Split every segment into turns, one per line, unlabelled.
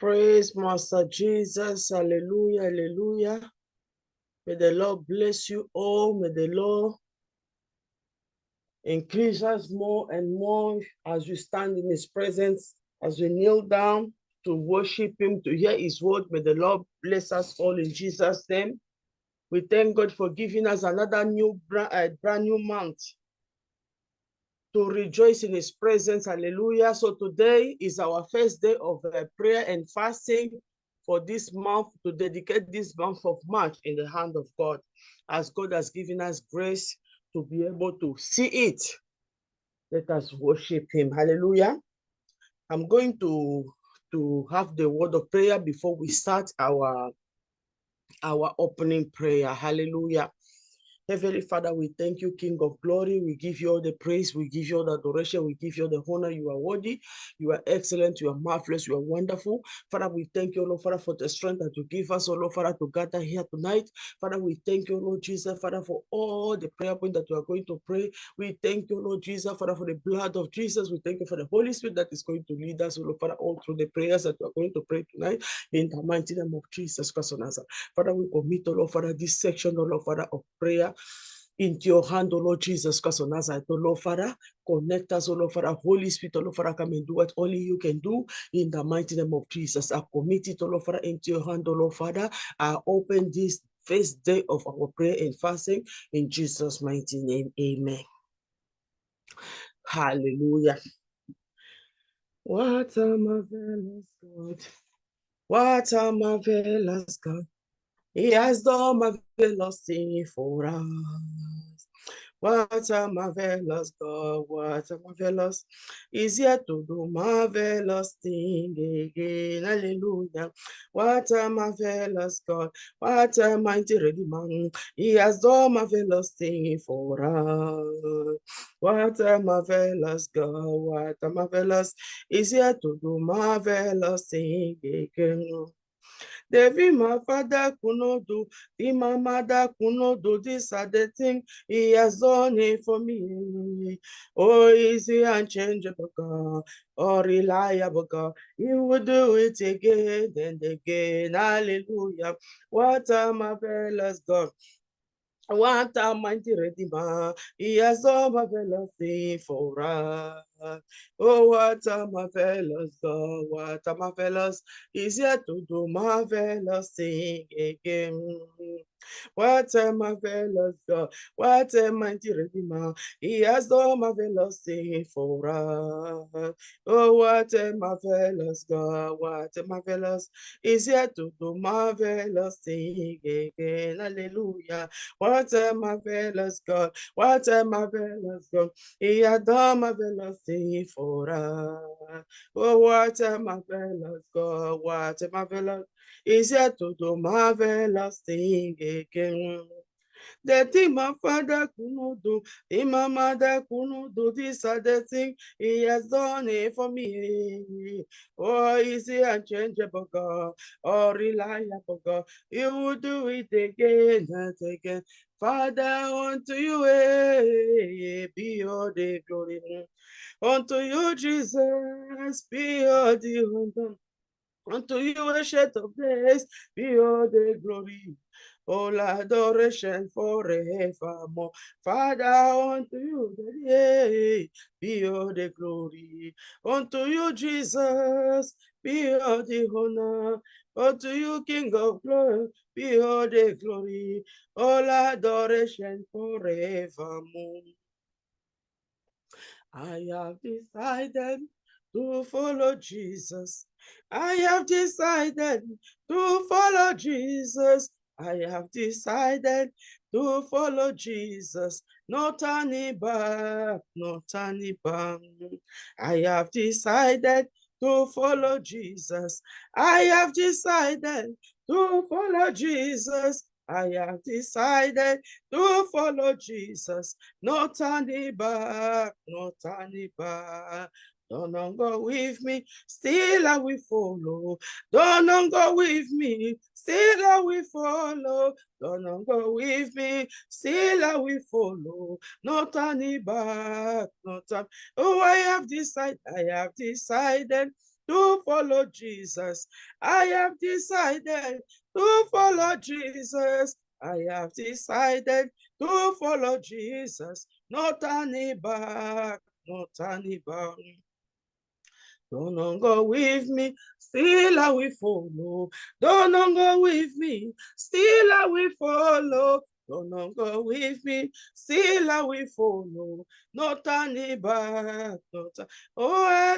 Praise Master Jesus. Hallelujah. Hallelujah. May the Lord bless you all. May the Lord increase us more and more as we stand in His presence, as we kneel down to worship Him, to hear His word. May the Lord bless us all in Jesus' name. We thank God for giving us another brand new month to rejoice in His presence. Hallelujah. So today is our first day of prayer and fasting for this month, to dedicate this month of March in the hand of God, as God has given us grace to be able to see it. Let us worship Him. Hallelujah. I'm going to have the word of prayer before we start our opening prayer. Hallelujah. Heavenly Father, we thank you, King of glory. We give you all the praise. We give you all the adoration. We give you all the honor. You are worthy. You are excellent. You are marvelous. You are wonderful. Father, we thank you, Lord, Father, for the strength that you give us, oh Lord, Father, to gather here tonight. Father, we thank you, Lord Jesus, Father, for all the prayer points that you are going to pray. We thank you, Lord Jesus, Father, for the blood of Jesus. We thank you for the Holy Spirit that is going to lead us, oh Lord, Father, all through the prayers that we are going to pray tonight in the mighty name of Jesus Christ of Nazareth. Father, we commit, oh Lord, Father, this section, oh Lord, Father, of prayer into your hand, O Lord Jesus Christ of Nazareth. O Lord Father, connect us, O Lord Father, Holy Spirit, O Lord Father, come and do what only you can do in the mighty name of Jesus. I commit it, O Lord Father, into your hand, O Lord Father. I open this first day of our prayer and fasting in Jesus' mighty name. Amen. Hallelujah. What a marvelous God. What a marvelous God. He has done marvelous things for us. What a marvelous God, what a marvelous, is yet to do marvelous thing again. Hallelujah. What a marvelous God, what a mighty Redeemer. He has done marvelous thing for us. What a marvelous God, what a marvelous, is yet to do marvelous thing again. Devi my father could not do, the my mother could not do this are the thing he has done it for me. Oh, is he unchangeable God, or reliable God? He will do it again and again. Hallelujah. What a marvelous God. What a mighty Redeemer, He has done marvelous thing for us. Oh, what a marvelous God, what a marvelous, He's yet to do marvelous thing again. What a marvelous God, what a mighty Redeemer, He has done marvelous thing for us. Oh, what a marvelous God, what a marvelous, He's yet to do marvelous thing again. Hallelujah. What a marvelous God, what a marvelous God, He has done marvelous thing for us. Oh, what a marvelous God, what a marvelous, He's yet to do marvelous thing again. The thing my father could not do, the my mother could not do, this are the thing he has done it for me. Oh, is he unchangeable God, or reliable God? He will do it again and again. Father, unto you be all the glory. Unto you, Jesus, be all the honor. Unto you, ancient of days, be all the glory. All adoration forevermore. Father, unto you, be all the glory. Unto you, Jesus, be all the honor. Unto you, King of glory, be all the glory. All adoration forevermore. I have decided to follow Jesus. I have decided to follow Jesus. I have decided to follow Jesus. No turning back, no turning back. I have decided to follow Jesus. I have decided to follow Jesus. I have decided to follow Jesus. No turning back, no turning back. Don't go with me, still I will follow. Don't go with me, still I will follow. Don't go with me, still I will follow. No turning back, no turn. Oh, I have decided to follow Jesus. I have decided to follow Jesus. I have decided to follow Jesus. No turning back, no turning back. Don't go with me, still I will follow. Don't go with me, still I will follow. Don't go with me, still I will follow. No turning back, no turn. Oh, I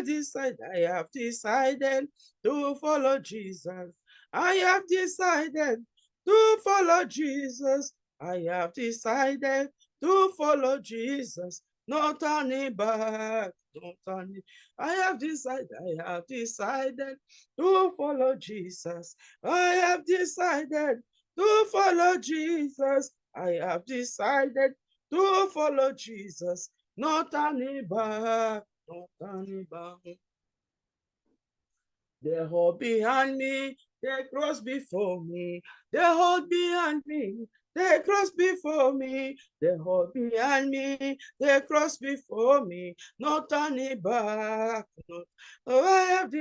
have decided to follow Jesus. I have decided to follow Jesus. I have decided to follow Jesus. No turning back, no turning. I have decided to follow Jesus. I have decided to follow Jesus. I have decided to follow Jesus. No turning back, no turning back. They hold behind me, they cross before me. They hold behind me, they cross before me. They hold behind me, they cross before me. No turning back. No. Oh, I have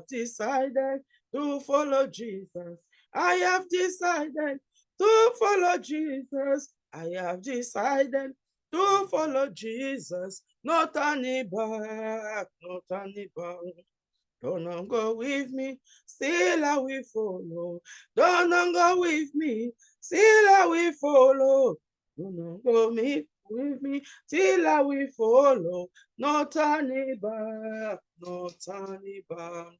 decided to follow Jesus. I have decided to follow Jesus. I have decided to follow Jesus. No turning back, no turning back. Don't go with me, still I will follow. Don't go with me, still I will follow. Don't go with me, still I will follow. No turning back, no turning back.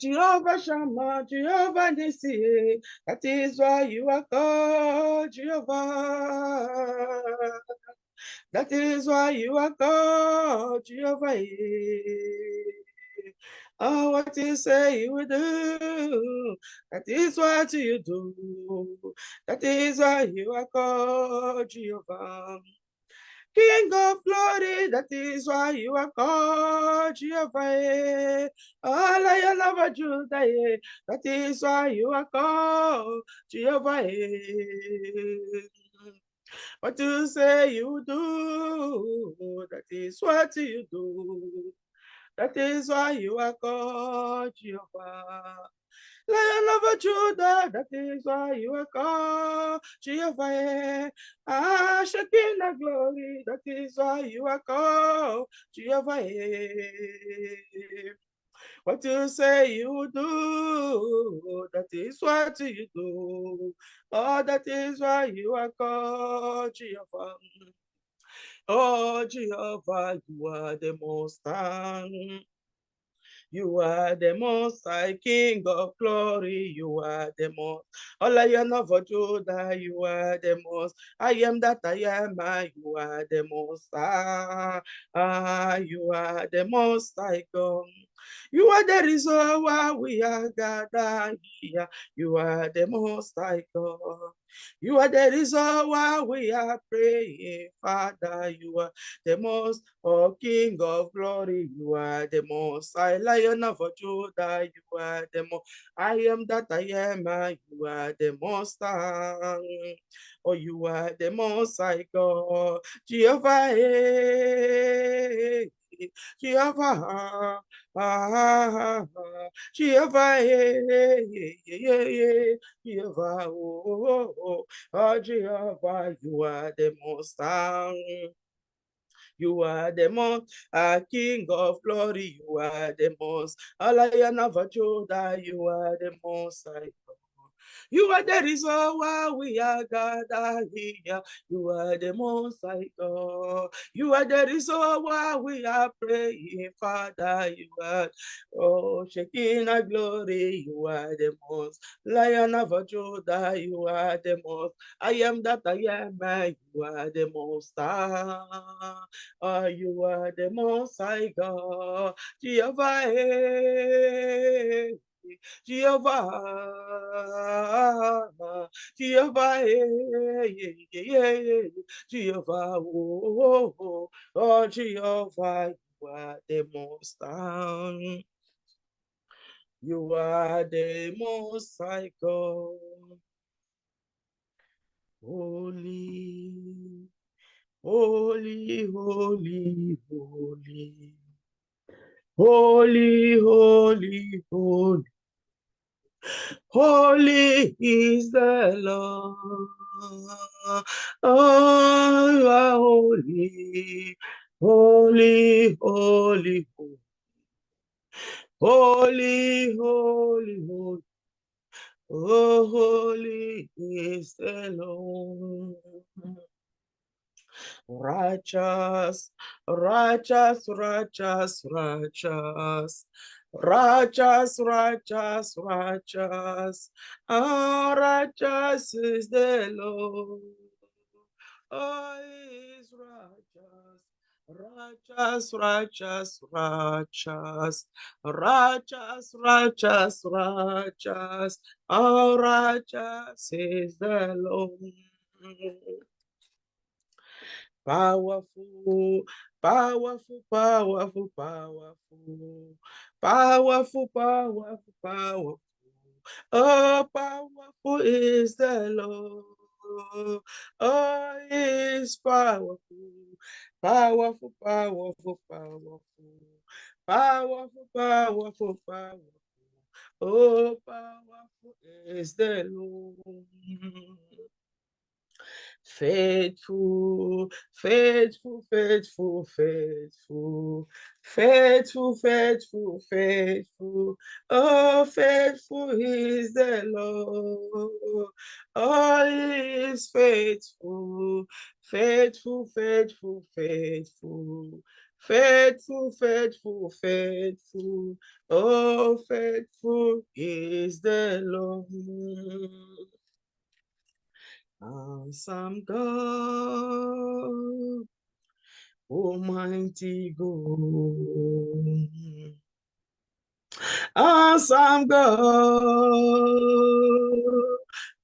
Jehovah Shammah, Jehovah Nissi, that is why you are called Jehovah. That is why you are called Jehovah. Oh, what you say you will do, that is what you do. That is why you are called Jehovah. King of glory, that is why you are called Jehovah. Oh, Lion of Judah, that is why you are called Jehovah. What you say you do, that is what you do. That is why you are called Jehovah. Lion of Judah, that is why you are called Jehovah. Ah, Shekinah glory, that is why you are called Jehovah. What you say you do, that is what you do. Oh, that is why you are called Jehovah. Oh, Jehovah, you are the most high. You are the most high King of glory. You are the most. All I am for Judah. You are the most. I am that I am. You are the most high. You are the most high God. You are the reason why we are gathered here. You are the most high God. You are the reason why we are praying, Father. You are the most, oh King of glory. You are the most high Lion of Judah. You are the most. I am that I am. You are the most high. Oh, you are the most high God. Jehovah. Jehovah, Jehovah, Jehovah, Jehovah, you are the most high. You are the most King of glory. You are the most Lion of Judah. You are the most high. You are the reason why we are gathered here. You are the most high God. You are the reason why we are praying, Father. You are, oh, Shekinah glory. You are the most Lion of Judah. You are the most. I am that I am. You are the most high. Oh, you are the most high God. Jehovah. Jehovah, Jehovah, Jehovah, oh, Jehovah, you are the most high. You are the most high God. Holy, holy, holy, holy. Holy, holy, holy, holy is the Lord. Oh, you are holy, holy, holy, holy, holy, holy, holy. Oh, holy is the Lord. Righteous, righteous, righteous, righteous, righteous, righteous, righteous. Ah, righteous is the Lord. Oh, he is righteous. Righteous, righteous, righteous, righteous, righteous, righteous. Oh, righteous is the Lord. Powerful, powerful, powerful, powerful, powerful, powerful, powerful. Oh, powerful is the Lord. Oh, he is powerful, powerful, powerful, powerful, powerful, powerful, powerful. Oh, powerful is the Lord. Faithful, faithful, faithful, faithful, faithful, faithful, faithful. Oh, faithful is the Lord. Oh, he is faithful, faithful, faithful, faithful. Faithful, faithful, faithful. Oh, faithful is the Lord. Awesome God, Almighty God, awesome God,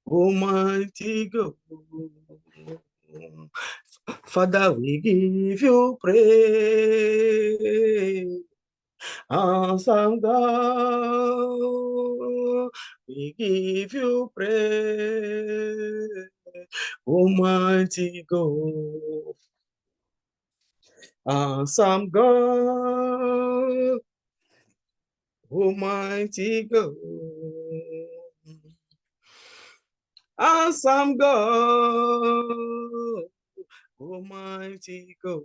Almighty God. Father, we give you praise. Awesome God, we give you praise. Almighty God, awesome God, Almighty God, awesome God, Almighty God.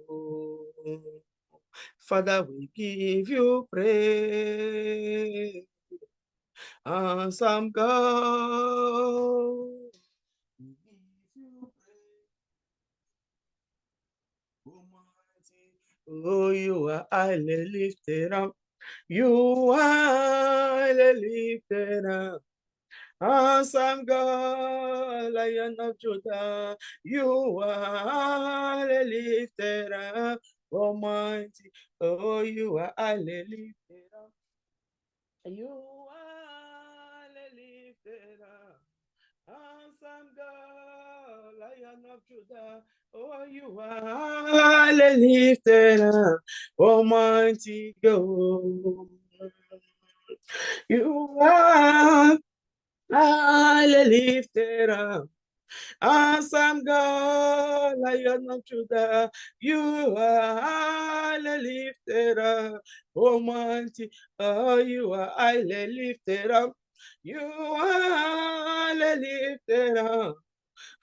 Father, we give you praise. Awesome God, we give you praise. Almighty, oh, you are highly lifted up. You are highly lifted up. Awesome God, Lion of Judah, you are highly lifted up. Almighty, oh, you are highly lifted up. You are lifted up, awesome God, Lion of Judah. Oh, you are lifted up, Almighty God. You are lifted up, awesome God, Lion of Judah, you are lifted up, Almighty, oh, you are highly lifted up, you are lifted up,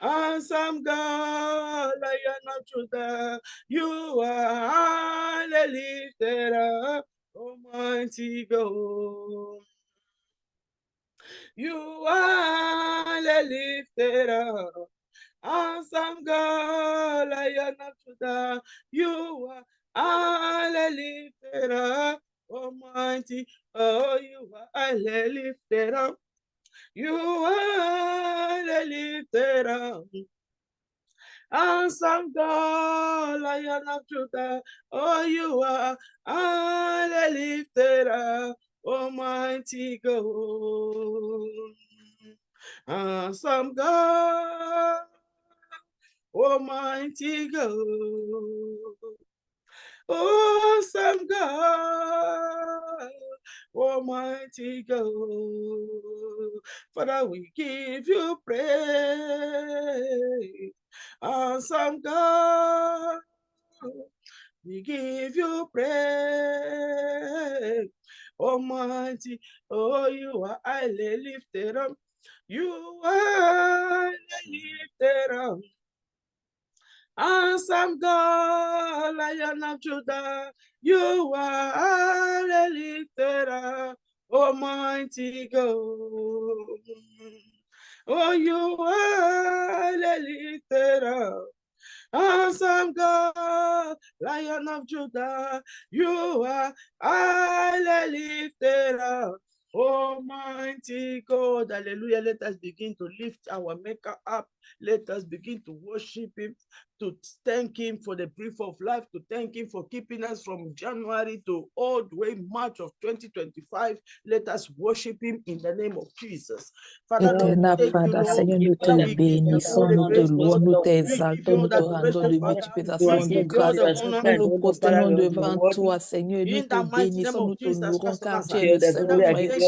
awesome God, Lion of Judah, you are lifted up, Almighty God. You are lifted up, awesome God, Lion of Judah. You are lifted up, Almighty. Oh, you are lifted up. You are lifted up, awesome God, Lion of Judah. Oh, you are lifted up, Almighty God. Awesome God, Almighty God. Awesome God, Almighty God. Father, we give you praise. Awesome God, We give you praise. Almighty, oh, you are highly lifted up. You are highly lifted up. Awesome God, Lion of Judah, you are highly lifted up. Almighty God, oh, you are highly lifted up. Awesome God, Lion of Judah, you are highly lifted up. Almighty God, hallelujah. Let us begin to lift our Maker up. Let us begin to worship Him, to thank Him for the breath of life, to thank Him for keeping us from January to all the way March of 2025. Let us worship Him in the name of Jesus.
Father, Lord, Father, Seigneur, nous te bénissons, nous te louons, nous t'exaltons, nous te rendons de multiplication de grâce. Nous nous prosternons devant toi, Seigneur, et nous te bénissons, nous te louons, car tu es le seul vrai Dieu.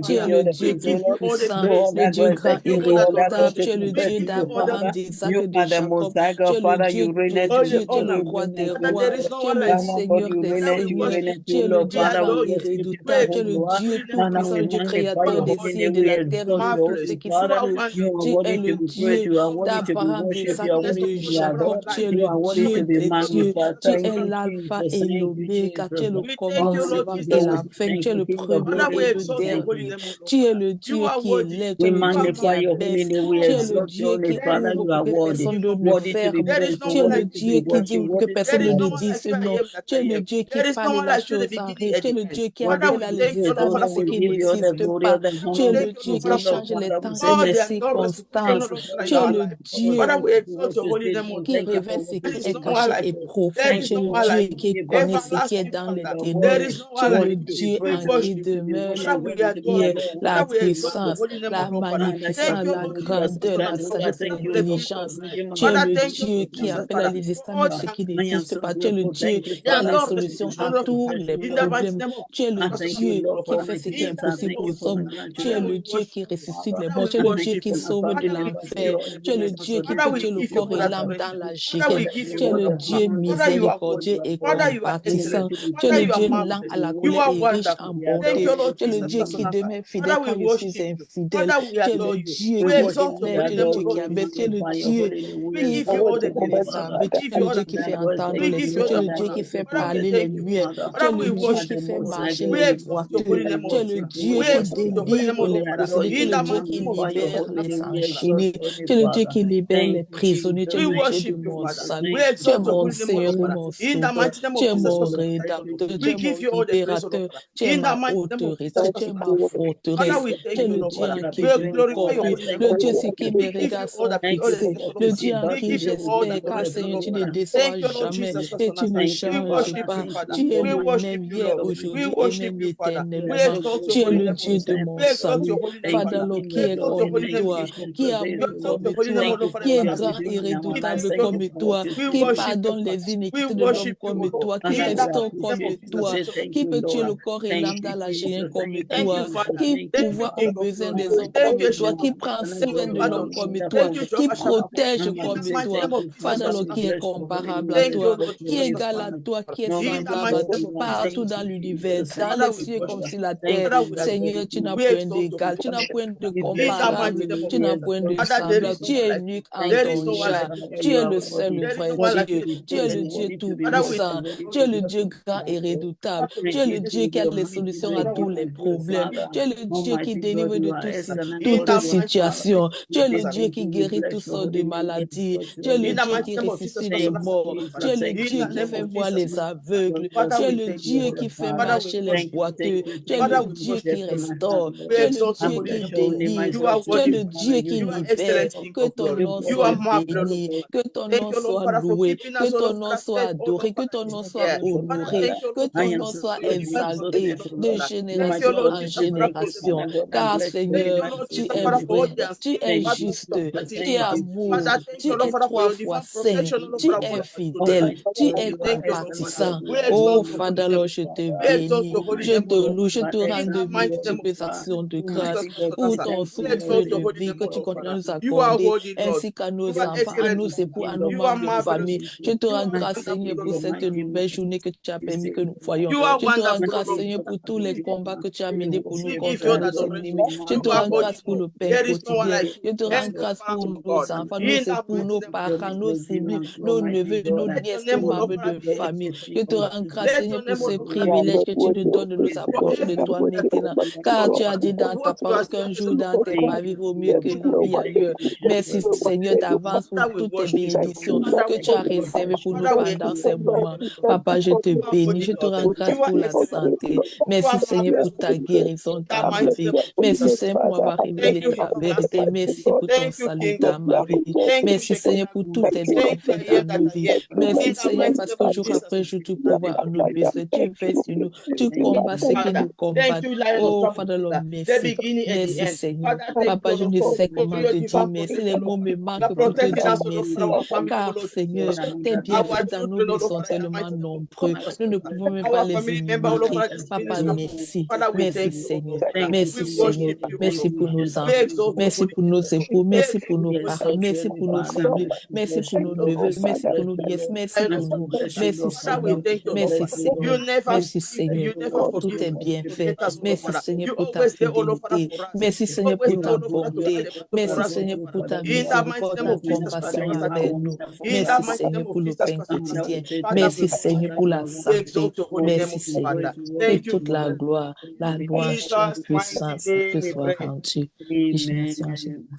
Tu es le Dieu qui est puissant, le Dieu grand et redoutable. Tu es le Dieu d'Abraham, d'Isaac et de Jacob. Tu es le Dieu des dieux, tu es le roi des rois. Tu es le Seigneur des seigneurs. Tu es le Dieu grand et redoutable. Tu es le Dieu tout-puissant, le Dieu créateur des cieux et de la terre et de tout ce qui se trouve. Tu es le Dieu d'Abraham, d'Isaac et de Jacob. Tu es le Dieu des dieux. Tu es l'alpha et l'oméga. Tu es le commencement et la fin. Tu es le premier et le dernier. Tu es le Dieu qui est laid. Tu es le Dieu qui abaisse. Tu es le Dieu qui ouvre pour que personne ne ferme. Tu es le Dieu qui dit que personne ne dise non. Tu es le Dieu qui parle la chose en rêve. Tu es le Dieu qui appelle à l'existence de ce qui n'existe pas. Tu es le Dieu qui change les temps et les circonstances. Tu es le Dieu qui révèle ce qui est caché et profond. Tu es le Dieu qui connaît ce qui est dans les ténèbres. Tu es le Dieu en qui demeure la lumière, la puissance, la magnificence, la grandeur, la sagesse et l'intelligence. Tu es le Dieu qui appelle à l'existence de ce qui n'existe pas. Tu es le Dieu qui a les solutions à tous les problèmes. Tu es le Dieu qui fait ce qui est impossible aux hommes. Tu es le Dieu qui ressuscite les morts. Tu es le Dieu qui sauve de l'enfer. Tu es le Dieu qui peut tuer le corps et l'âme dans la géhenne. Tu es le Dieu miséricordieux et compatissant. Tu es le Dieu lent à la colère et riche en bonté. Tu es le Dieu qui demeure fidèle quand je suis infidèle. Tu es le Dieu qui élève, tu es le Dieu qui abaisse. Tu es le Dieu qui ouvre les aveugles. Tu es le Dieu qui fait entendre les sourds. Tu es le Dieu qui fait parler les muets. Tu es le Dieu qui fait marcher les boiteux. Tu es le Dieu qui délivre les possédés. Tu es le Dieu qui libère les enchaînés. Tu es le Dieu qui libère les prisonniers. Tu es le Dieu de mon salut. Tu es mon Seigneur et mon Sauveur. Tu es mon rédempteur. Tu es mon libérateur. Tu es ma autorité. Tu es ma forteresse. Tu es le Dieu en qui je me confie. Le Dieu sur qui mes regards sont fixés. Le Dieu en qui j'espère. Car Seigneur, tu ne déçois jamais et tu ne changes pas. Tu es le même hier, aujourd'hui et même éternellement. Tu es le Dieu de mon salut. Father, Lord, qui est comme toi, qui est amour comme toi, qui est grand et redoutable comme toi, qui pardonne les iniquités de l'homme comme toi, qui restaure comme toi, qui peut tuer le corps et l'âme dans la géhenne comme toi, qui pourvoit aux besoins des hommes comme toi, qui prend soin de l'homme comme toi, qui protège comme toi. Father, Lord, qui est comparable à toi, qui est égal à toi, qui est semblable à toi, partout dans l'univers, dans les cieux comme sur la terre. Seigneur, tu n'as point d'égal, tu n'as point de comparable, tu n'as point de semblable, tu es unique en ton genre, tu es le seul vrai Dieu, tu es le Dieu tout-puissant, tu es le Dieu grand et redoutable, tu es le Dieu qui a les solutions à tous les problèmes, tu es le Dieu qui délivre de toute situation, tu es le Dieu qui guérit toutes sortes de maladies, tu es le Dieu qui ressuscite les morts, tu es le Dieu qui fait voir les aveugles, tu es le Dieu qui fait marcher les boiteux, tu es le Dieu qui restaure, tu es le Dieu qui délivre, tu es le Dieu qui libère. Que ton nom soit béni, que ton nom soit loué, que ton nom soit adoré, que ton nom soit honoré, que ton nom soit exalté de génération en génération. Car Seigneur, tu es vrai, tu es juste, tu es amour, tu es 3 fois toi saint, tu es fidèle, tu es compatissant. Oh, Father, Lord, je te bénis, je te loue, je te rends de multiples actions de grâce pour ton souffle de vie que tu continues à nous accorder, ainsi qu'à nos enfants, à nos époux, à nos membres de famille. Je te rends grâce, Seigneur, pour cette nouvelle journée que tu as permis que nous voyions. Je te rends grâce, Seigneur, pour tous les combats que tu as menés pour nous contre nos ennemis. Je te rends grâce pour le pain quotidien. Je te rends grâce pour nos enfants, nos époux, nos parents, nos siblings, nos neveux, nos nièces, nos membres de famille. Je te rends grâce, Seigneur, pour ce privilège que tu nous donnes de nous approcher de toi maintenant. Car tu as dit dans ta parole qu'un jour dans tes pavis vaut mieux que 1000 vies ailleurs. Merci, Seigneur, d'avance pour toutes tes bénédictions que tu as réservées pour nous pendant ces moments. Papa, je te bénis, je te rends grâce pour la santé. Merci, Seigneur, pour ta guérison dans ma vie. Merci, Seigneur, pour m'avoir révélé ta vérité. Merci pour ton salut dans ma vie. Merci, Seigneur, pour tous tes bienfaits dans nos vies. Merci, Seigneur, parce que jour après jour, tu pourvois à nos besoins. Tu veilles sur nous. Tu combats ce qui nous combattent. Oh, Father, Lord, merci. Merci, Seigneur. Papa, je ne sais comment te dire merci. Les mots me manquent pour te dire merci. Car, Seigneur, tes bienfaits dans nos vies sont tellement nombreux. Nous ne pouvons même pas les énumérer. Papa, merci. Merci, Seigneur. Merci, Seigneur. Merci pour nos enfants. Merci pour nos époux. Merci pour nos parents. Merci pour nos siblings. Merci pour nos neveux. Merci pour nos nièces. Merci pour nous. Merci, Seigneur. Merci, Seigneur. Merci, Seigneur, pour tous tes bienfaits. Merci, Seigneur, pour ta fidélité. Merci, Seigneur, pour ta bonté. Merci, Seigneur, pour ta miséricorde, ta compassion avec nous. Merci, Seigneur, pour le pain quotidien. Merci, Seigneur, pour la santé. Merci, Seigneur. Que toute la gloire, la louange, la puissance te soit rendue.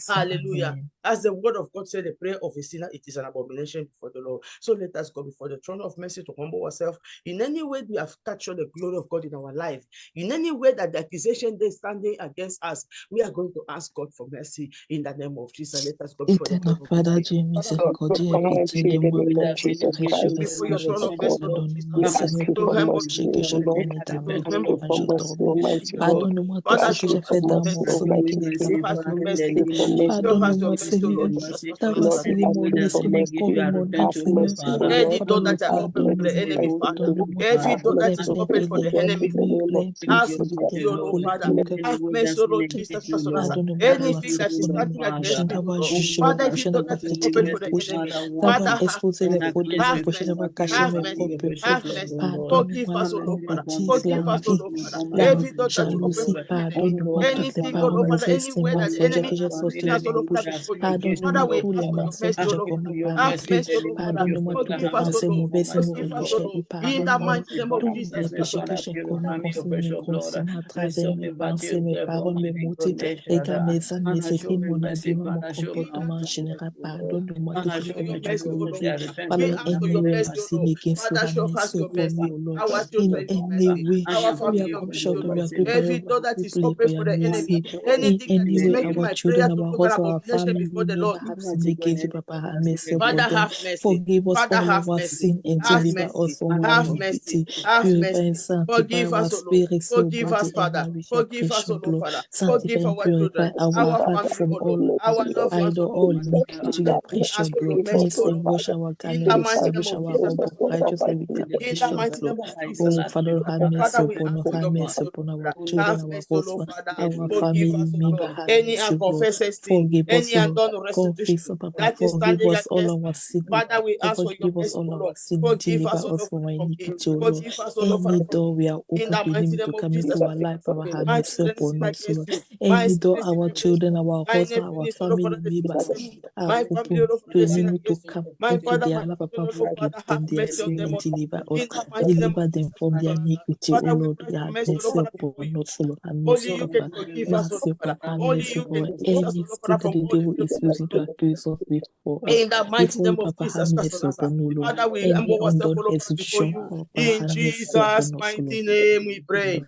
Hallelujah. As the word of God said, the prayer of a sinner, it is an abomination before the Lord. So let us go before the throne of mercy to humble ourselves. In any way we have captured the glory of God in our life, in any way that the accusation is standing against us, we are going to ask God for mercy in the name of Jesus. Let us go before the throne of
Father, Dieu miséricordieux, pitié de moi, précieux
before your throne of mercy,
pardonne-moi, Seigneur, tout le péché que je commets dans mes jours quand je dormais. Pardonne-moi tout ce que j'ai fait dans mon sommeil qui n'était pas de Pardonne-moi, Seigneur, d'avoir scellé mon esprit, mon corps et mon âme, Seigneur. Pardonne-moi, pardonne-moi, les pardonne-moi d'avoir soupçonné mon prochain, d'avoir jugé mon prochain, d'avoir critiqué mon prochain, d'avoir exposé les fautes de mon prochain, d'avoir caché mes propres fautes. Pardonne-moi la bêtise, la jalousie, pardonne-moi toutes les paroles mauvaises et mensongères que j'ai sorties de ma bouche. Pardonne-moi tous les mensonges que j'ai commis par esprit. Pardonne-moi toutes les pensées mauvaises et mauvaises que j'ai eues. Pardonne-moi tous les péchés que j'ai commis consciemment à travers mes pensées, mes paroles, mes motifs, égard mes âmes, mes écrits, mon habillement, mon comportement en général. Pardonne-moi tout ce que tu veux me dire. Father, any way my sin against you, have mercy upon me, O Lord. In any way, we have come short of your glory, we plead for your mercy. In any way, our children, our husband, our family, members have sinned against you, Papa, have mercy upon them. Forgive us all our sin and deliver us from all iniquity. Purify and sanctify our spirit, soul, body, and mind with your precious blood. Sanctify and purify our heart from all idol, all iniquity with your precious blood. Cleanse and wash our garment, establish our home of righteousness with your precious blood. Oh, Father, have mercy upon us, have mercy upon our children, our husband, our family member, have mercy, Lord. Forgive us, Lord. Confess, Papa, forgive us all our sin. Forgive us all our sin. Deliver us from our iniquity, O Lord. Any door we are open to enemy to come into our life, our have mercy upon us, Lord. Any door our children, our husband, our family members are open to enemy to come into their life, Papa, forgive them their sin and deliver us. Deliver them from their iniquity, O Lord. We have mercy upon us, Lord. Have mercy, Papa. Mercy upon, have mercy upon anything that the devil is using to accuse us before us. Before you, Papa, have mercy upon you, Lord. Any undone execution, Papa, have mercy upon us, Lord.
Name we pray.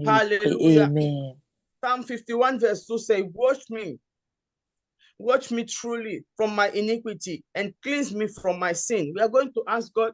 Hallelujah. Amen.
Psalm 51 verse 2 say, watch me truly from my iniquity and cleanse me from my sin. We are going to ask God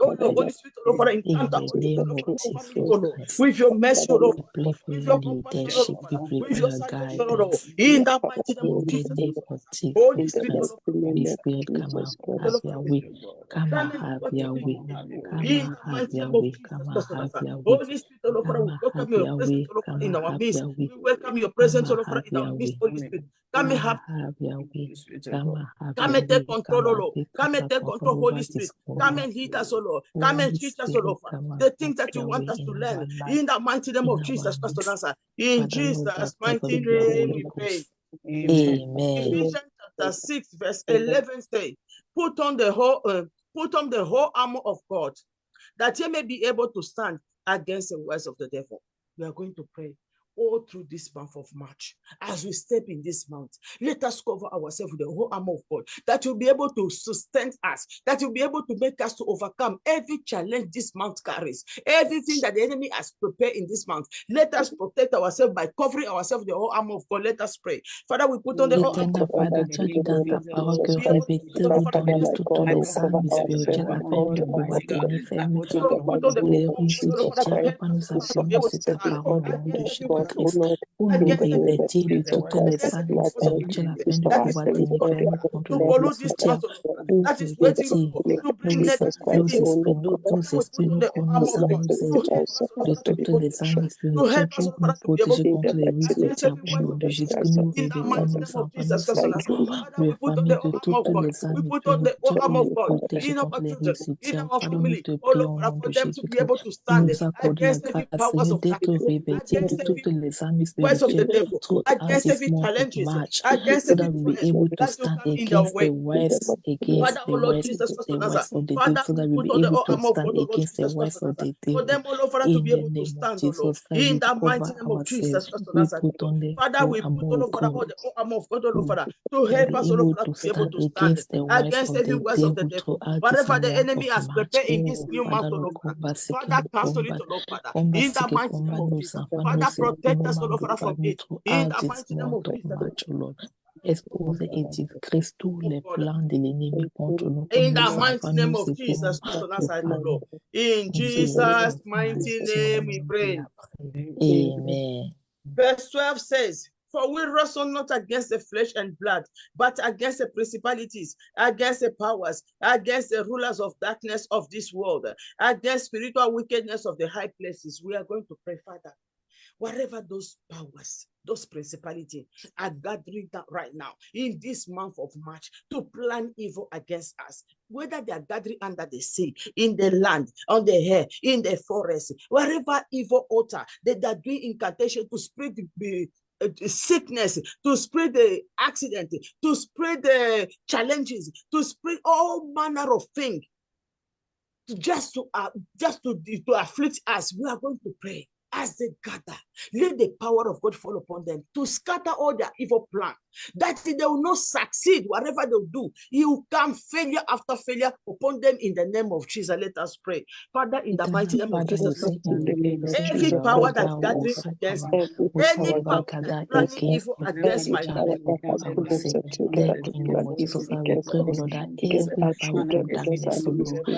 Oh, the Holy Spirit, oh Lord, Father,
In
encounter
the
us,
name
oh Lord,
of
Father, over me, oh
Jesus
Lord. with your mercy, O Lord,
We pray for
with
your
your compassion, O
leadership.
Lord,
We pray
with
for
your
your
salvation, O Lord,
guidance.
in the mighty name
In
of
the
Jesus.
name of
Holy
Jesus
Spirit, O
Christ,
Lord,
Holy Spirit, come and
Spirit, O
have
Lord,
your way. Come
come
and
and
have
what
your
you
way.
need.
Come
In
and
the
have
mighty
your
name of
way.
Jesus
Come and
Christ, O
have
Lord.
your way.
Holy Spirit, O Lord,
Come
we
and
welcome
have
your
your
presence,
way.
O Lord,
Come
in
and
our
have
midst.
your way.
We welcome your
Come
presence, O
and
Lord,
have
in our
your
midst,
way.
Holy Spirit. Come
Come
and
and
have
have your way. Come and have
Come
your
and take
way.
control,
Come
O
and
Lord.
take
Come and take
control
control, Holy
over
Spirit.
this
Come
forum.
and lead us, O Lord. Come and
Holy
teach us, O
Spirit,
Lord,
come and
the
have
things that you
your
want
way
us to
in
learn.
our life,
In the mighty name
in
of
our
Jesus Christ,
midst.
in
Father Lord,
Jesus'
baptize
mighty
with your
name,
Holy
we pray.
Ghost. Amen.
Ephesians chapter 6, verse 11 says, put on the whole armor of God, that ye may be able to stand against the words of the devil. We are going to pray all through this month of March. As we step in this month, let us cover ourselves with the whole armor of God, that will be able to sustain us, that will be able to make us to overcome every challenge this month carries, everything that the enemy has prepared in this month. Let us protect ourselves by covering ourselves with the whole armor of God. Let us pray. Father, we put on the whole armor
Éternel
of God.
Father, tu as dit dans ta parole que revêtez-vous d'hommes de toutes les armes spirituelles afin de pouvoir tenir ferme les ruses du diable. Quand nous appuyons sur ta parole au nom de Jésus-Christ, pour nous revêtir de toutes les armes spirituelles afin de pouvoir tenir ferme contre les ruses du diable, pour
That is waiting
revêtir
to bring
nos
negativity.
esprits, nos
Father, we put
esprits,
on
nos
the
corps,
armor
nos
of God
âmes, nos
to help
êtres,
us, O
de
Lord, to be
toutes
able to
les armes
stand, to
spirituelles
help us, O
pour nous
Lord, to be able
protéger
to
contre
stand
les ruses du
against
diable.
every
Au
word
nom
of
de
the
Jésus,
devil.
que nous
In the
revêtons
mighty
nos
name of
enfants,
Jesus
nos
Christ,
époux,
Father,
nos
we put on
familles
the
de
armor
toutes
of God.
les
We
armes
put on the
spirituelles pour
armor of
nous
God
protéger
in
contre
our
les
children,
ruses du
in
diable.
our
Pardon, nous
family.
te
Oh Lord,
prions au
Father,
nom
for
de
them to be
Jésus-Christ.
able to
Tu
stand
nous accordes la
against every
grâce,
powers
Seigneur,
of
d'être
darkness,
revêtis de
against
toutes
every
les armes
voice of the
spirituelles
devil,
throughout
against
this
every
month of
challenges,
March,
against
so
every
that we'll be
threat
able to
that will
stand
come in their
against
way.
the worst,
Father, oh Lord Jesus Christ
the
of Nazareth,
worst of the devil,
Father,
so
we
that we'll
put
be
on the
able to
armor of
stand
God, oh Lord
against the
Jesus Christ
worst
of
of
Nazareth,
the
for
devil.
them, oh Lord, Father, to
In
be
the
able to
name of
stand, oh Lord,
Jesus Christ,
in
we
the
cover
mighty name of
ourselves.
Jesus Christ of
We
Nazareth,
put
oh Lord.
on the
Father,
whole
we put, oh
armor
Lord,
of
Father,
God
all the armor of God, oh Lord,
to
Father, to help
be
us, oh Lord,
able
Father,
to
to be able
stand
to stand
against the worst
against
of
every
the
words of the
devil
devil.
throughout this
Whatever the
month
enemy
of
has
March.
prepared in this
Oh,
new month,
Father,
oh
Lord,
Lord, Father,
combat ce qui
Father,
nous
cancel it,
combat.
oh Lord, Father,
Combat
in
ce
the
qui
mighty name
combat
of
nos
Jesus.
enfants, nos
Father,
esprits,
protect
nos
us, oh
membres
Lord,
de
Father, from
famille
it, in
throughout
the
this
mighty name
month
of
of
Jesus.
March, oh Lord. Expose et disgrâce tous les
God.
plans de l'ennemi contre nous, contre
In the
nos
mighty
enfants,
name
nos
of
époux,
Jesus Christ of
nos
Nazareth, O Lord.
familles.
In
En Jésus'
Jesus' mighty
mighty
name we
name, we
pray.
are praying. Amen.
Verse 12 says, for we wrestle not against the flesh and blood, but against the principalities, against the powers, against the rulers of darkness of this world, against spiritual wickedness of the high places. We are going to pray, Father. Whatever those powers, those principalities are gathering right now in this month of March to plan evil against us, whether they are gathering under the sea, in the land, on the air, in the forest, wherever evil altar, they are doing incantation to spread the sickness, to spread the accident, to spread the challenges, to spread all manner of things, just to afflict us. We are going to pray. As they gather, let the power of God fall upon them to scatter all their evil plan, that they will not succeed. Whatever they do, it will come failure after failure upon them in the name of Jesus. Let us pray. Father, in the mighty name of Jesus, every power that's gathering against me, any
whosoever
power that's
gather
planning
against
evil
the
against my
future
life,
of our sake, then in the name of Jesus, I will pray, O Lord, that every power of darkness, O Lord,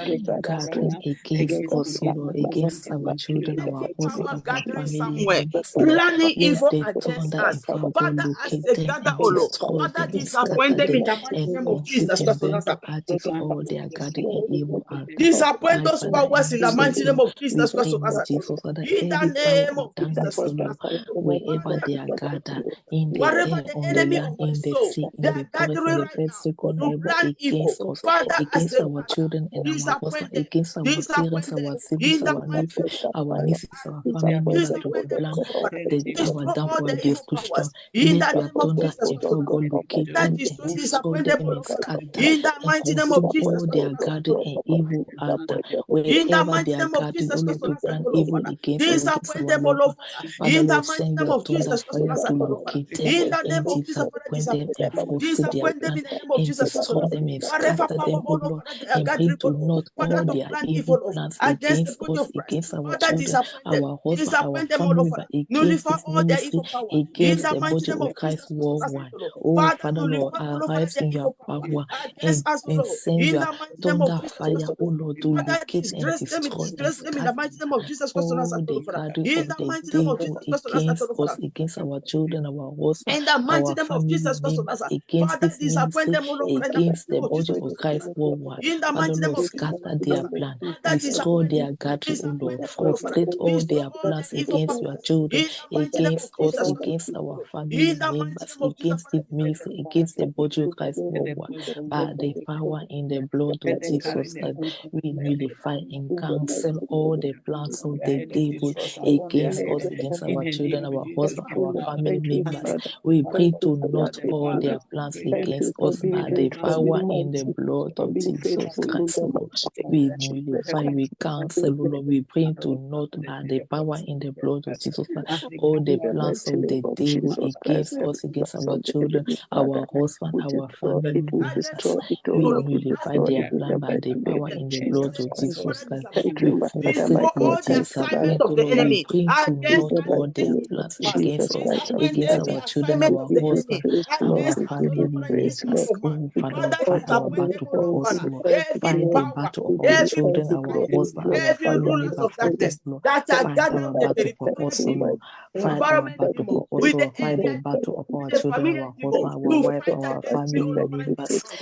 gathering against us, O Lord, against our children, our
every
husband,
power
our
gathering
family
somewhere,
members, O Lord,
planning
let
evil
the
against
thunder
us,
and fire of God
Father, as
locate
they
them
gather,
and
oh Lord,
destroy them
Father,
and
disappoint
scatter
them
them
in the mighty
and
name of
confuse
Jesus
and
Christ of
burn to
Nazareth.
ashes all their gathering in evil altar.
Disappoint
My
those
Father,
powers
in
in the
this
mighty name
season,
of
we
Jesus Christ
pray
of
in
Nazareth, oh
Jesus,
Lord.
Father,
In the
every power
name
of
of Jesus
darkness, O
Christ of
Lord,
Nazareth.
wherever
Father,
they
in
are
the name of
gathered,
Jesus.
in the
Whatever
air,
the
on the
enemy of
land,
my
in the
soul,
sea,
they
in the
are
forest, in
gathering
the
right
first
now
second
to
level
plan evil.
against us,
Father, as
against
they
our
gather,
children and our husband,
disappoint them,
against our parents,
disappoint them.
our siblings,
In the
our
mighty
nephews,
name of
our
Jesus.
nieces, our family members, to
Disappoint them,
plan
Father.
our
Destroy all
downfall, our
the evil
destruction.
powers. In
Let
the
your
name of
thunder
Jesus
and
Christ of
fire God
Nazareth.
locate
Father,
them and destroy
disappoint them,
them
O
and
Lord, Father.
scatter
In the
and
mighty name of
consume
Jesus
all
Christ of
their
Nazareth,
gathering and evil altar.
in the
Wherever they
mighty
are
name of
gathering, O
Jesus Christ
Lord,
of
to
Nazareth,
plan
O Lord,
evil
Father.
against us, against
Disappoint
our
them, O
loved
Lord,
one.
Father.
Father,
In the
Lord,
mighty
send
name
your
of
thunder
Jesus Christ of
fire to
Nazareth, O Lord, Father.
locate them
In the name
and
of Jesus, Father,
disappoint them
disappoint them.
and frustrate their
Disappoint them
plan
in the name of
and
Jesus Christ of
destroy
Nazareth.
them and
Whatever
scatter
power,
them,
O
O
Lord,
Lord,
Father, they are
and
gathering,
bring
O
to
Lord,
naught
Father,
all
to
their
plan
evil
evil of
plans
against the
against
body
us,
of Christ.
against our
Father,
children,
disappoint them.
our husband, our
disappoint them all
family,
over.
against
Nullify
this
all their
ministry,
evil power. In
against
the
the
mighty
body
name
of
of
Christ
Jesus Christ of
worldwide.
Nazareth,
Oh,
Father,
Father Lord,
nullify all over
arise
their
in your
evil power
power
against us,
and
Lord.
send
In
your
the mighty name of
thunder
Jesus
fire,
Christ of
oh
Nazareth,
Lord, to
Father,
locate and
disgrace
destroy and
them in the mighty name of Jesus Christ of
all
Nazareth,
the
Father.
gathering
In
of
the
the
mighty name of
devil
Jesus Christ of
against
Nazareth,
us,
Father.
against our children, our husband,
In the mighty
our
name of
family
Jesus Christ of
members,
Nazareth,
against
Father,
this
disappoint
ministry,
them all over in the mighty
against
name
the
of
body
Jesus
of
Christ of
Christ
Nazareth.
worldwide.
In the
Father
mighty name
Lord,
of Jesus
scatter
Christ of
their
Nazareth,
plan,
Father,
destroy
disappoint them.
their gathering, oh
Disappoint
Lord,
them all over.
frustrate all
Destroy
their
all
plans
their evil
against your
powers.
children,
In the mighty name
against
of
us,
Jesus Christ
against
of
our
Nazareth.
family
In the mighty
members,
name of Jesus,
against
Father,
the
disappoint them.
ministry, against the body of Christ worldwide. By the power in the blood of Jesus Christ, we nullify and cancel all the plans of the devil against us, against our children, our husband, our family members. We pray to not all their plans against us by the power in the blood of Jesus Christ, Lord. We nullify, we cancel, Lord. We pray to not by the power in the blood of Jesus Christ all the plans of the devil against us, against our children, our husband, our family members. We nullify their plan by the power in the blood of Jesus Christ. We
Destroy
frustrate,
all
Lord,
the assignment
disappoint,
of the
Lord. We
enemy
bring to
against
not
my
all their
destiny.
plans against us,
Disappoint
against
every
our children,
assignment
our
of the
husband,
enemy
our
against us,
family
Lord, Father, in this life
members.
of man.
Oh, Father, Lord,
Father,
fight our
disappoint them,
battle
Lord,
for us,
Father.
Lord.
Every
Fight the
power,
battle of our
every
children, our
principality,
husband, our
every
family
rulers
members
of
for
darkness
us, Lord.
that are
Fight
gathering
our
to
battle for
destroy
us,
the
Lord. Fight our
environment
battle
demon,
for us,
with the
Lord. Fight the
area
battle
demon,
of
with
our
the
children,
familiar
our
demon,
husband, our
to
wife,
fight
our
against me,
family
all over in
members.
this life,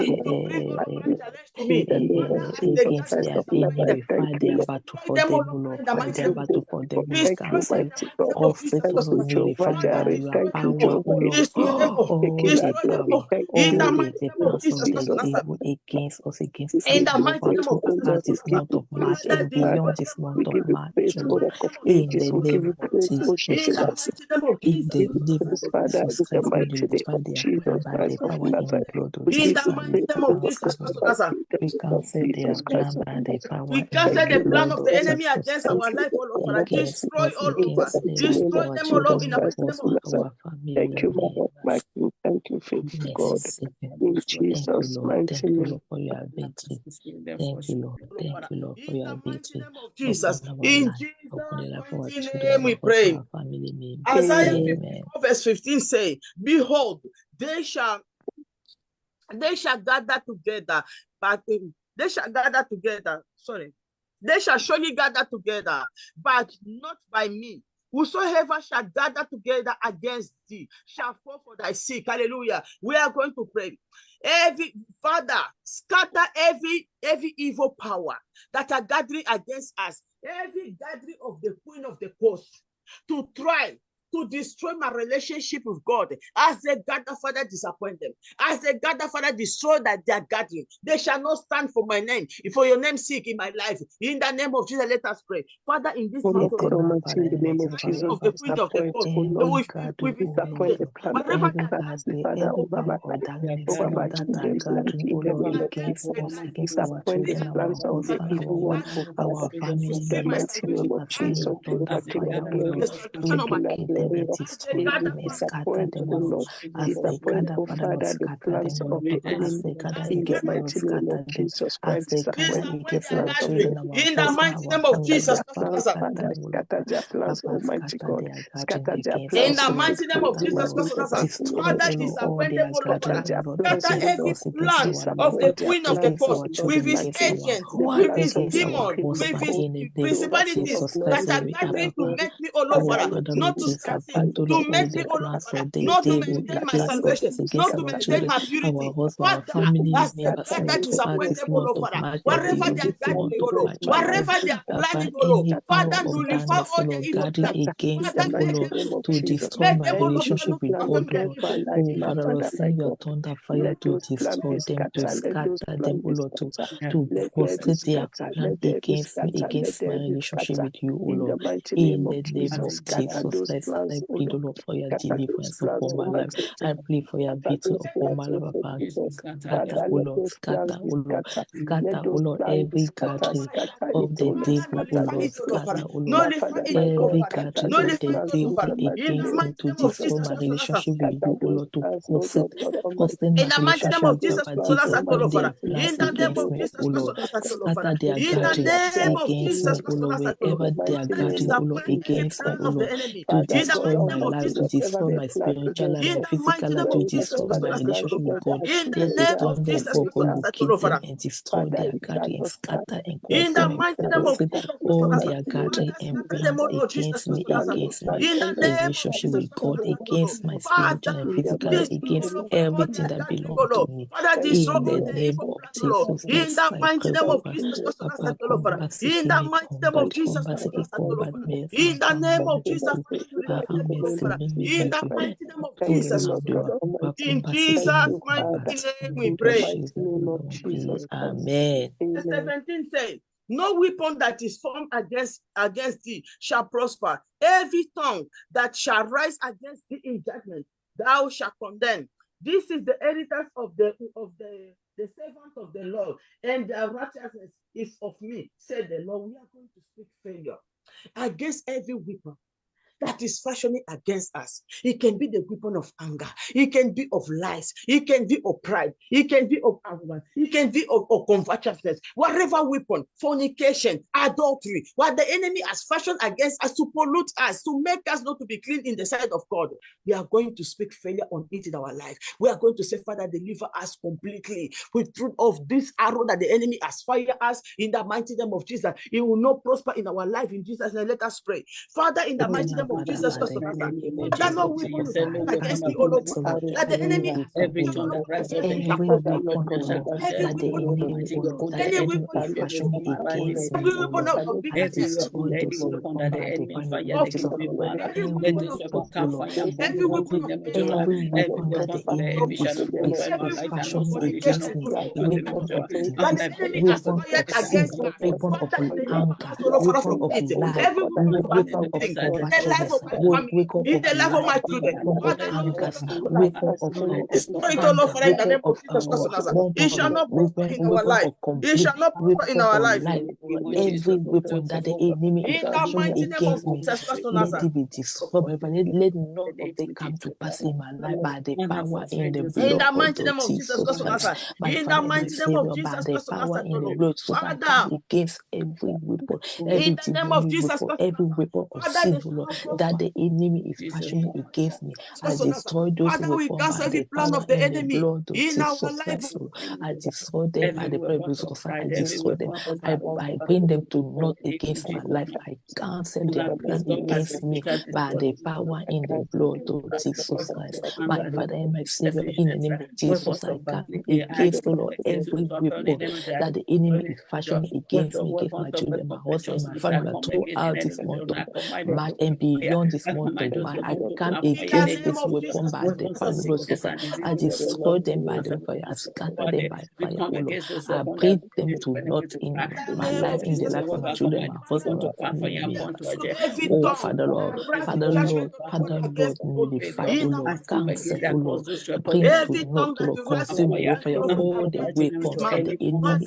to bring all over challenge to me. Father, as they
Against
gather,
their
disappoint
enemy,
them.
we fight their battle
Destroy
for
them all
them, O
over
Lord.
in the
Fight
mighty
their
name of
battle
Jesus.
for them, we
Destroy them
cancel.
in the mighty name of Jesus.
Frustrate, O Lord, nullify by
Father,
your
disappoint them
power,
all.
O Lord.
Destroy them all.
All the
Destroy them
power,
all. In the
all
mighty
the
name of
plans
Jesus
of
Christ
the
of Nazareth.
devil against us, against this
In the
ministry
mighty
over
name of Jesus
throughout
Christ of
this
Nazareth.
month of March
Father,
and beyond
destroy
this
them all
month
over.
of March, O Lord.
In the mighty name of
In
Jesus
the
Christ of
name of
Nazareth.
Jesus
In the
Christ.
mighty name of
In
Jesus
the
Christ
name
of
of
Nazareth.
Jesus Christ, we nullify their plan by the power in the blood of
In
Jesus
the
and we
mighty name of Jesus
cancel.
Christ of Nazareth.
We cancel their plan by the
We
power in
cancel
the
the plan
blood
of
of
the enemy
Jesus
against our
Christ.
life, all over. Father.
Against
Destroy
us,
all over.
against them,
Destroy
our
them all over
children,
in the
our
mighty name of
husband, our family members. Goodness is saving. Thank you, Lord. Thank you, Lord, for your victory. Thank you, Lord.
all
Thank
over.
you, Lord, for
In
your
the mighty
victory
name of
upon
Jesus.
our
In
life, upon the
Jesus'
life of our
mighty
children,
name we
our husband,
pray.
our family members.
Isaiah
Amen.
54 verse 15 say, behold, they shall gather together, but they shall gather together. Sorry, they shall surely gather together, but not by me. Whosoever shall gather together against thee shall fall for thy sake. Hallelujah. We are going to pray. Every Father, scatter every evil power that are gathering against us. Every gathering of the queen of the coast to try to destroy my relationship with God. As they gather, Father, disappoint them. As they gather, Father, destroy that they are gathering. They shall not stand for my name, for your name's sake in my life. In the name of Jesus, let us pray. Father, in this month of the gathering of the queen of the court,
Every
we've
gathering,
them. Whatever
every gathering, every power of darkness, Lord, that are gathering, oh Lord, against us, against our children, our husband, our wife, our family members. I send your thunder fire, oh Lord, to locate them and destroy them and scatter them, oh Lord. As they gather, Father Lord, scatter them, oh Lord. Papa, as they gather against me, Lord, scatter them. As they gather against our children, our
in the
husband,
mighty
our
name of
family
Jesus.
members, Papa, scatter them, oh Lord. Papa, scatter their gathering against
In
us,
the
oh Lord.
mighty name of
Scatter, oh
Jesus
Lord.
Christ of Nazareth,
Destroy,
Father,
oh Lord, all
disappoint them,
their
O Lord,
gathering,
Father.
oh Lord,
Scatter
against
every
us, against
plan
our
of
loved
the
one,
queen of the
against
court
our
with
children,
his
against our
agents,
wife,
with his
against our
demon, with
husband,
his
in the name of
principalities
Jesus
that
Christ.
are
And we ask,
gathering to
Lord,
make me, O Lord,
oh
Father,
Father, Lord,
not to succeed,
disappoint, oh
to
Lord, all
make me,
the
O Lord,
plans
Father,
of the
not to
devil
maintain my
against us,
salvation,
against
not to
our
maintain
children,
my
our
purity.
husband, our
Father,
family
as they
members,
gather,
all throughout
disappoint
this
them, O
month
Lord,
of
Father.
March and
Wherever
beyond
they are
this month
gathering,
of
O Lord,
March, oh Lord.
wherever they are
Papa,
planning, O Lord,
any power
Father,
of
nullify
darkness, oh
all their
Lord,
evil
gathering
plans.
against
Father,
them, oh
make
Lord,
them,
to destroy
make
my
them, O Lord, Father,
relationship
look
with
perform
God, oh
their
Lord.
evil plans.
Oh, Father, Lord, send your thunder fire to destroy them, to scatter them, oh Lord, to frustrate their plan against me, against my relationship with you, oh Lord. In the name of Jesus Christ, I plead, O Lord, for your deliverance upon my life. I plead for your victory upon my life, Papa. Scatter, O Lord, scatter, O Lord, scatter, O Lord, every gathering of the devil, O Lord, scatter, O Lord, every gathering of the devil against me to destroy my relationship with you, O Lord, to frustrate my relationship with you, Papa, destroy their plans against me, O Lord, scatter their gathering against me, O Lord, wherever they are gathering, O Lord, against me, O Lord, to destroy my life, to destroy my spiritual life, my physical life, to destroy my relationship with God. Let the thunder of God locate them and destroy their gathering, scatter and consume and frustrate all their gathering and plans against me, the relationship with God, against my spiritual and physical life, against everything that belongs to me. In the name of Jesus Christ, I pray, Papa. Papa, combat, seek me, combat, mercy, combat, Amen.
17 says, no weapon that is formed against thee shall prosper. Every tongue that shall rise against thee in judgment, thou shalt condemn. This is the inheritance of the servants of the Lord, and their righteousness is of me, said the Lord. We are going to speak failure against every weapon that is fashioning against us. It can be the weapon of anger. It can be of lies. It can be of pride. It can be of arrogance. It can be of covetousness. Whatever weapon, fornication, adultery, what the enemy has fashioned against us to pollute us, to make us not to be clean in the sight of God, we are going to speak failure on it in our life. We are going to say, Father, deliver us completely with truth of this arrow that the enemy has fired us in the mighty name of Jesus. It will not prosper in our life in Jesus' name. Let us pray. Father, in the mighty name of Jesus Christ of Nazareth, that no weapon is against the Lord, that the enemy has
every weapon that the enemy against me, destroy those weapons by the fire of Jesus. Every weapon that the enemy is fashioning against me, weapon of disease, weapon of sin, weapon of anger, weapon of lie, weapon of covetousness, weapon of lie, weapon of anger, weapon of anger, weapon of life, every weapon that the enemy is fashioning against me, let it be destroyed. Let none of them come to pass in my life by the power in the blood of Jesus Christ. My Father, my Savior, by the power in the blood, so I come against every weapon, every weapon, every weapon of sin, that the enemy is fashioning against me. I destroy those weapons by the power in the blood of Jesus Christ. I destroy them by the blood of Jesus Christ. I destroy them. I bring them to naught against my life. I cancel their plan against me by the power in the blood of Jesus Christ. My Father and my Savior, in the name of Jesus, I come against, Lord, every weapon that the enemy is fashioning against me, against my children, my husband, my family, throughout this month of March and beyond this month of March. I come against this weapon by the power of the Lord. I destroy them by the fire. I scatter them by fire, O Lord. I bring them to naught in my life, in the life of my children, my husband, my family, and me. Oh, Father Lord, nullify, O Lord, cancel, O Lord, bring to naught, O Lord, consume the fire, all the weapons that the enemy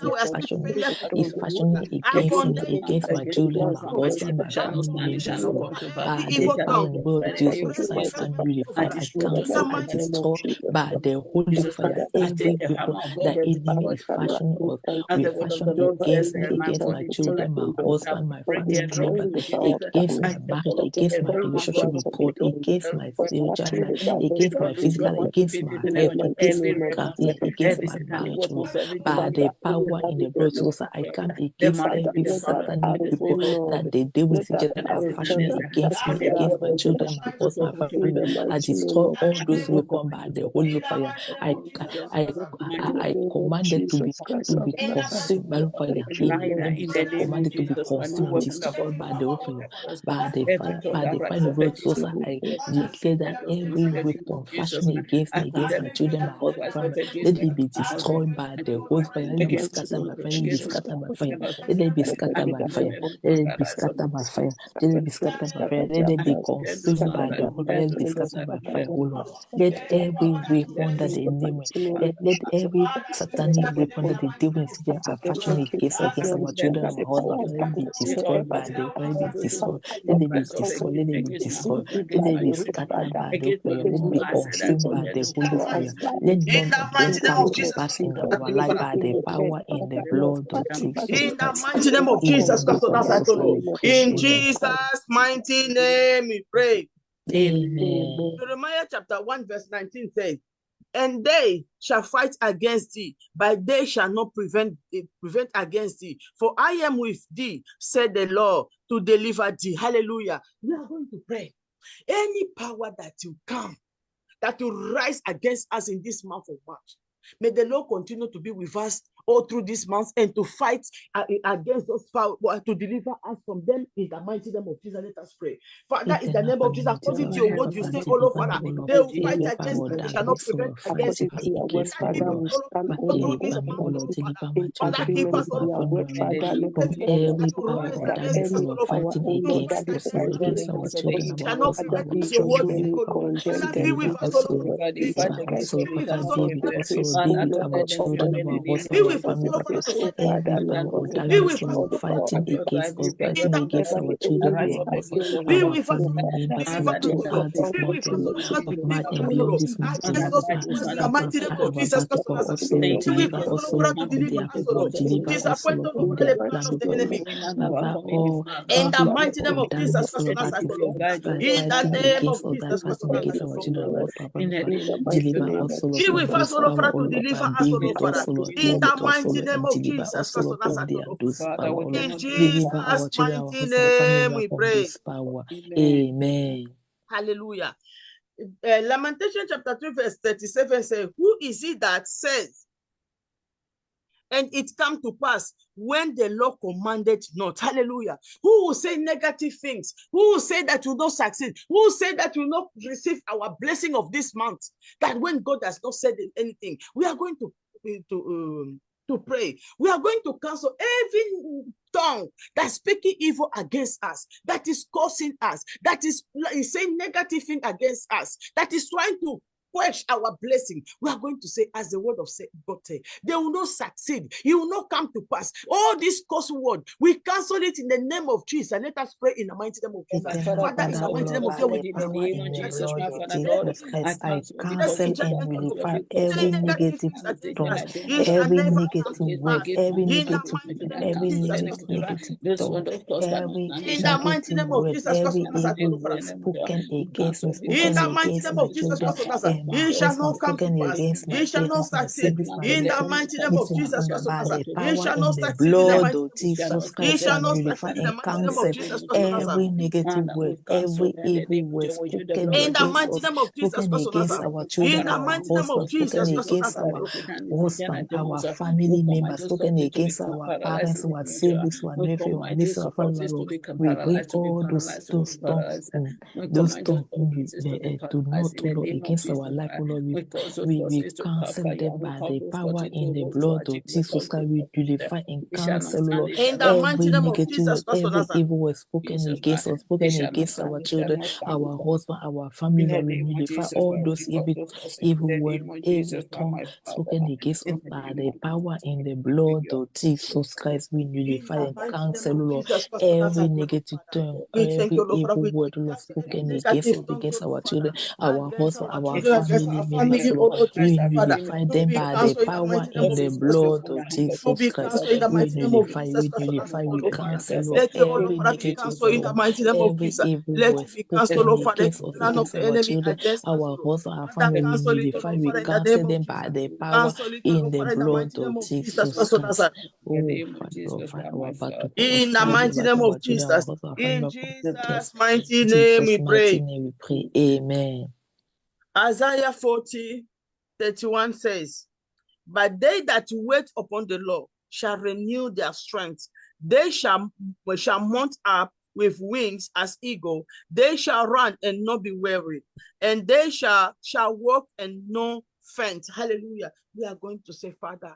is fashioning against me, against my children, my husband, my family members, O Lord. By the power and the blood of Jesus Christ, I nullify, I cancel, I destroy by the holy fire every weapon that enemy is fashioning or will fashion against me, against my children, my husband, my family member, against my marriage, against my relationship with God, against my spiritual life, against my physical, against my health, against my career, against my marriage, Lord. By the power in the blood of Jesus, I come against every satanic people that the devil is fashioning against me, against my children, my husband, my family. I destroy all those weapons by the holy fire. I command it to be consumed by the fire. I command it to be consumed and destroyed by the fire. By the fire of the blood of Jesus, I declare that every weapon fashioned against me, against my children, my husband, family, let it be destroyed by the holy fire. Let it be scattered by fire. Let it be scattered by fire. Let it be scattered by fire. Let it be scattered by fire. Let it be scattered by fire. Let let it be consumed by the Holy, let it be scattered by fire, O Lord. Let every weapon that the enemy, let every satanic weapon that the devil is using are fashioning against our children, our husband, let it be destroyed by the, let it be destroyed, let it be destroyed, let it be destroyed, let it be scattered by the fire, let it be consumed by the Holy Fire. Let none of them come to pass in our life by the power in the blood of Jesus
In the
Christ.
mighty name of
In the
Jesus
name
Christ of
of
Nazareth,
Jesus,
Lord.
we pray.
In
Amen.
Jesus' mighty name we pray.
Amen.
Jeremiah chapter 1 verse 19 says, and they shall fight against thee, but they shall not prevent against thee. For I am with thee, said the Lord, to deliver thee. Hallelujah. We are going to pray. Any power that will come, that will rise against us in this month of March, may the Lord continue to be with us all through this month and to fight against those power, to deliver us from them in the mighty name of Jesus. Let us pray. Father, in the name of Jesus, according to your word, you say, oh Lord, Father, they will fight against us, they shall not prevent against us. Keep us, oh Lord, through this month, oh Lord, Father, keep us, oh Lord,
from every power of darkness, Lord, fighting against us, Lord, against our children, our
shall not
husband,
prevent
our
us, your word,
children,
Father, be
be
with
with
us,
us,
oh
Lord.
Lord,
Be with us, Lord.
be with
Papa,
us, oh
be
Lord,
with us, Lord. Be with our children, our
be
husband, our
with us, oh
family,
Lord,
Papa.
Father, to fight
Every power of
be
darkness,
with us,
Lord, fighting against us,
in
fighting
the
against our children, our husband,
be
our
with us,
family members,
deliver
Lord,
us, oh Lord,
throughout this
be
month
with us, oh Lord, to
of
deliver
March
us,
and
oh
beyond
Lord,
this month,
against those
Papa.
powers in the
Papa,
mighty name
fight
of
our
Jesus
battle
Christ of
for
Nazareth.
us, Lord.
Be with
Deliver
us, oh
us,
Lord, Father,
Lord,
to
from
deliver
their
us, oh Lord,
deliver us,
disappoint
Lord,
us
from
over the
their
plans
plan,
of the
Lord.
enemy.
Papa, all
In the
every
mighty
power
name
of
of Jesus
darkness,
Christ of
Lord, that
Nazareth,
is
oh Lord. In the
fighting
name
against
of
us, that
Jesus Christ of
fighting against
Nazareth,
our
oh
children,
Lord.
our Papa. Deliver us, O Lord,
Be
from
with us,
those
O Lord,
power,
Father,
O
to
Lord,
deliver
and
us,
be
O Lord,
with
Father.
us, O Lord, be
In the
with us, O
mighty
Lord,
name
and
of
deliver
Jesus
us, O
Christ
Lord,
of
from
Nazareth, O
their
Lord.
those power, O Lord.
In
Deliver our
Jesus'
children, our
mighty
husband, our family
name
member
we
from
pray.
those power. Amen.
Hallelujah. Lamentation chapter 3 verse 37 says, who is it that says, and it come to pass when the Lord commanded not? Hallelujah. Who will say negative things? Who will say that you will not succeed? Who will say that you will not receive our blessing of this month? That when God has not said anything, we are going to pray. We are going to cancel every tongue that's speaking evil against us, that is causing us, that is saying negative thing against us, that is trying to quench our blessing. We are going to say, as the word of God said, they will not succeed. It will not come to pass. All this curse word, we cancel it in the name of Jesus. Let us pray in the mighty name of Jesus.
Eternal
Father, in
Father,
the
O
mighty
Lord,
name of
by
Jesus,
the power in the blood of Jesus Christ, I cancel and nullify every negative tongue,
it shall
every
never come
negative
to
word,
pass.
every
In the
negative
mighty
word,
name of
every
Jesus.
negative tongue, every
In the mighty
negative
name of
word,
Jesus Christ
every
of
evil
Nazareth.
word spoken against me,
In
spoken
the mighty
against
name
my
of Jesus
children
Christ of Nazareth,
and my
it shall
husband,
not come to
spoken
pass.
against my
It shall not
parents, my
succeed.
siblings, my
In the
relatives.
mighty name of
Listen,
Jesus Christ of
by
Nazareth,
the
it
power
shall
in
not
the
succeed in the
blood
mighty
of
name of Jesus.
Jesus
It
Christ,
shall
I
not
nullify
succeed in the
and
mighty name of
cancel
Jesus Christ of Nazareth.
every negative word, every evil word spoken
In the
against
mighty
us,
name of Jesus
spoken
Christ of
against
Nazareth.
our
In
children,
the
our
mighty name of
husband, spoken
Jesus Christ of
against
Nazareth.
our husband, our family members, spoken against our parents, our siblings, our nephew, our niece, our family. We bring all those tongues and those tongues do not, O Lord, against our life, O Lord. We cancel them by the power in the blood of Jesus Christ. We nullify and cancel, O Lord,
In the mighty
every
name of
negative
Jesus
word,
Christ of
every
Nazareth.
evil word spoken against us, spoken against our children, our husband, our family. We nullify all those evil words, every tongue spoken against us by the power in the blood of Jesus Christ. We
In
nullify
the
and
mighty name
cancel,
of
Lord,
Jesus Christ of
every
Nazareth.
negative tongue,
We thank
every
you, Lord, Father.
evil
We
word, Lord,
cancel every
spoken against us,
negative tongue,
against
Lord,
our
Father,
children, our
against
husband,
our
our
children, against
family
our
members,
family, oh
Lord.
Lord
We
Jesus, Father.
nullify
To
them
be
by the
cancelled in the
power
mighty name
in
of
the
Jesus Christ
blood
of
of
Nazareth. To
Jesus
be
Christ.
cancelled in the
We
mighty name of
nullify,
Jesus
we
Christ of
nullify,
Nazareth, oh
we
Lord, Father.
cancel, Lord,
Let your Lord,
every
Father, be
negative
cancelled in the
word,
mighty name of
every
Jesus.
evil
Let
word
it be cancelled,
spoken
Lord, Father.
against
Every
us,
plan of
against
the
our
enemy
children,
against us,
our
oh Lord.
husband, our
Father,
family. We
cancel it, oh
nullify,
Lord,
we
Father, in the
cancel
name of
them by
Jesus.
the power
Cancel it, oh
in
Lord,
the
Father, in the
blood
mighty
of
name of Jesus
Jesus
Christ of
Christ.
Nazareth.
Oh, Father, Lord, fight our battle for us,
In the
fight the
mighty name
battle of
of
our children, our
Jesus.
husband, our
In
family.
Jesus'
Yes.
mighty name
Jesus'
we
mighty
pray.
name we pray. Amen.
Isaiah 40:31 says, but they that wait upon the Lord shall renew their strength. They shall mount up with wings as eagle. They shall run and not be weary, and they shall walk and not faint. Hallelujah. We are going to say, Father,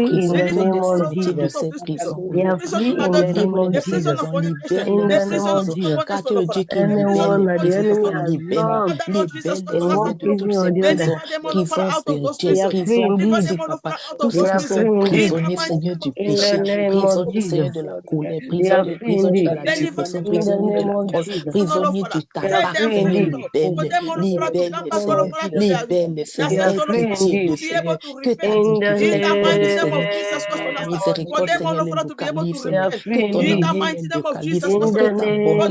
prison,
the
toi
name
les
of
sorties de
Jesus.
ces prisons, oh
They
Lord.
are free
Oh,
in the name
livre-les
of
de ces
Jesus.
prisons, libère-les
In
de
the
ces
name of
prisons,
Jesus.
car tu es le Dieu qui libère
Anyone
les
that the
prisonniers,
enemy
Seigneur,
has
libère-les,
locked
libère-les,
in one
Seigneur, de
prison
toutes
or
ces
the other,
prisons, prisons spirituelles,
they are free
prisons
indeed.
physiques, papa. Tous
They
ceux qui
are
sont
free indeed.
prisonniers, Seigneur, du
In the
péché,
name of
prisonniers,
Jesus.
Seigneur, de la colère,
They are free
prisonniers de
indeed.
la dépression,
In the
prisonniers de
name
la
of
drogue,
Jesus.
prisonniers du
They are
tabac,
free
Seigneur,
indeed.
libère-les, libère-les,
In the name of
Seigneur,
Jesus.
libère-les,
They
Seigneur,
are
aie
free
pitié
indeed.
de Seigneur, que ta
In the
puisse libérer, Seigneur.
name of
Miséricorde,
Jesus.
Seigneur, les boucalives,
They
Seigneur.
are
Que
free
ton
indeed.
amour, Seigneur, de calife,
In
que
the
ta bonté,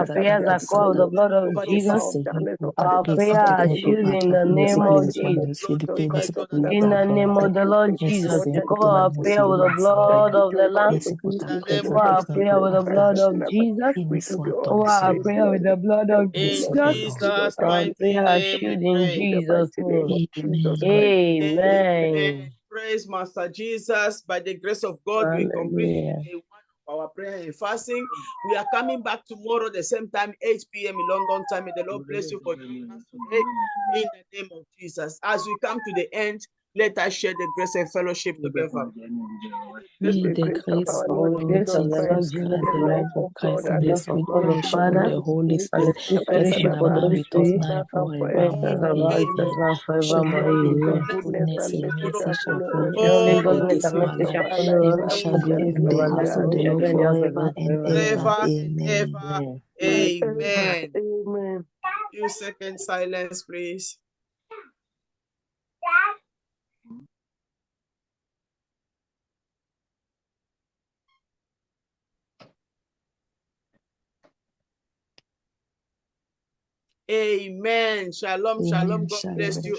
our prayers are covered with the blood of Jesus. Our prayers are shielded in the name of Jesus. In the name of the Lord Jesus, we cover our prayer with the blood of the Lamb. Cover our prayer with the blood of Jesus. Cover our prayer with the blood of Jesus.
Jesus'
Our
mighty
prayer are
name
shielded
we
in
pray.
Jesus' name. Amen.
Praise Master Jesus. By the grace of God, we complete
Hallelujah.
day one of our prayer and fasting. We are coming back tomorrow, the same time, 8 p.m. in London time. May the Lord bless you for joining us today in the name of Jesus. As we come to the end, let us share the grace and fellowship together.
May the grace of our Lord Jesus Christ, the love of Christ, and the sweet fellowship of the Holy
And the
Spirit
sweet
rest and
fellowship of the
abide
Holy
with us
Spirit,
now and
rest
forevermore.
and abide with us
Amen.
now forevermore.
Surely
Amen.
God's goodness and mercy shall follow us
Surely
all the
goodness
days
and
of our
mercy
life,
shall follow
and
us
we
all
shall
the
dwell
days
in
of
the
our
house
life,
of
and
the
we shall
Lord
dwell in the house of
forever
God
and
forever.
ever.
Ever and
Amen.
ever.
Amen.
Amen.
Amen.
Few seconds silence, please. Amen. Shalom, shalom. God bless you.